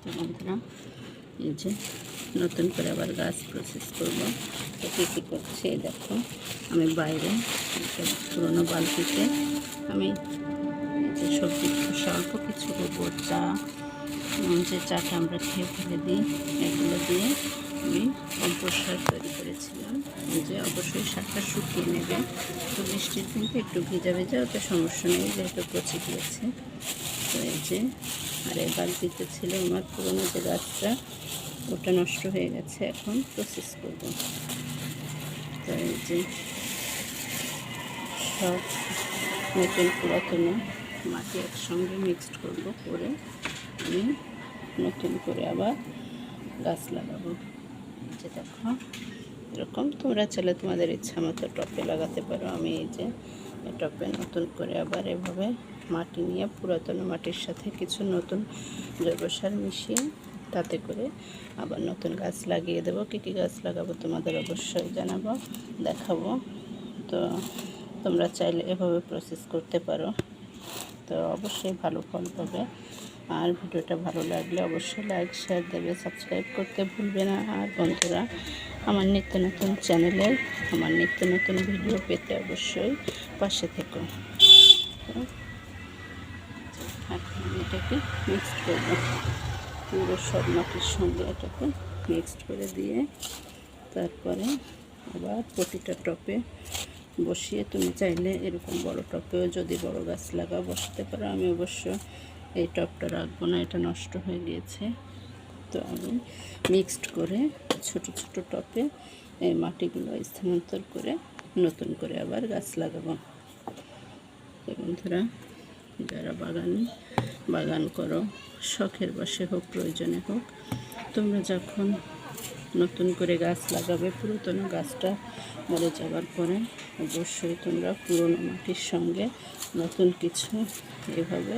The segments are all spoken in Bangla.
তো বন্ধুরা, এই যে নতুন করে আবার গাছ প্রসেস করবো। তো কী করছি দেখো, আমি বাইরে একটা পুরোনো বালতিতে আমি যে সবজির খোসা অল্প কিছু গোবর চা, যে চাটা আমরা খেয়ে ফেলে দিই, এগুলো দিয়ে আমি কম্পোস্ট সার তৈরি করেছিলাম। যে অবশ্যই সারটা শুকিয়ে নেবে, তো বৃষ্টির কিন্তু একটু ভিজা ভেজা, ওটা সমস্যা নেই যেহেতু পচে গিয়েছে। তো এই যে, আর এই বালতিতে ছিল আমার পুরোনো যে গাছটা, ওটা নষ্ট হয়ে গেছে, এখন প্রসেস করব। তো এই যে সব নতুন পুরাতন মাটি একসঙ্গে মিক্সড করব, করে আমি নতুন করে আবার গাছ লাগাবো। যে দেখো এরকম, তোমরা চাইলে তোমাদের ইচ্ছা মতো টবে লাগাতে পারো। আমি এই যে টবে নতুন করে আবার এভাবে মাটি নিয়ে পুরাতন মাটির সাথে কিছু নতুন জৈব সার মিশিয়ে তাতে করে আবার নতুন গাছ লাগিয়ে দেবো। কী কী গাছ লাগাবো তোমাদের অবশ্যই জানাবো, দেখাবো। তো তোমরা চাইলে এভাবে প্রসেস করতে পারো, তো অবশ্যই ভালো ফল পাবে। আর ভিডিওটা ভালো লাগলে অবশ্যই লাইক শেয়ার দেবে, সাবস্ক্রাইব করতে ভুলবে না। আর বন্ধুরা, আমার নিত্য নতুন চ্যানেলের আমার নিত্য নতুন ভিডিও পেতে অবশ্যই পাশে থেকো। এখন আমি এটাকে মিক্সড করবো, পুরো সব মাটির সঙ্গে এটাকে মিক্সড করে দিয়ে তারপরে আবার প্রতিটা টপে বসিয়ে, তুমি চাইলে এরকম বড় টপেও যদি বড় গাছ লাগাও বসাতে পারো। আমি অবশ্য এই টপটা রাখবো না, এটা নষ্ট হয়ে গিয়েছে। তো আমি মিক্সড করে ছোট ছোট টপে এই মাটিগুলো স্থানান্তর করে নতুন করে আবার গাছ লাগাবো। তো বন্ধুরা, যারা বাগান করো, শখের বশে হোক প্রয়োজনে হোক, তোমরা যখন নতুন করে গাছ লাগাবে, পুরাতন গাছটা মরে যাওয়ার পরে অবশ্যই তোমরা পুরনো মাটির সঙ্গে নতুন কিছু এভাবে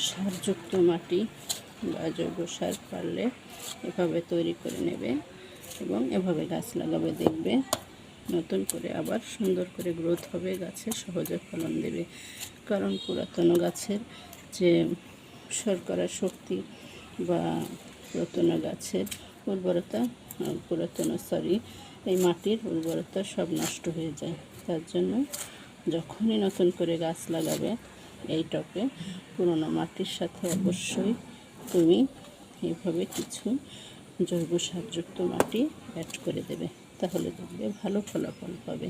সারযুক্ত মাটি বা জৈব সার পারলে এভাবে তৈরি করে নেবে এবং এভাবে গাছ লাগাবে, দেখবে নতুন করে আবার সুন্দর করে গ্রোথ হবে, গাছে সহজে ফলন দেবে। কারণ পুরাতন গাছের যে শর্করা শক্তি বা পুরাতন গাছের উর্বরতা, এই মাটির উর্বরতা সব নষ্ট হয়ে যায়। তার জন্য যখনই নতুন করে গাছ লাগাবে, এই টবে পুরনো মাটির সাথে অবশ্যই তুমি এইভাবে কিছু জৈব সারযুক্ত মাটি অ্যাড করে দেবে, তাহলে দেখবে ভালো ফলাফল পাবে।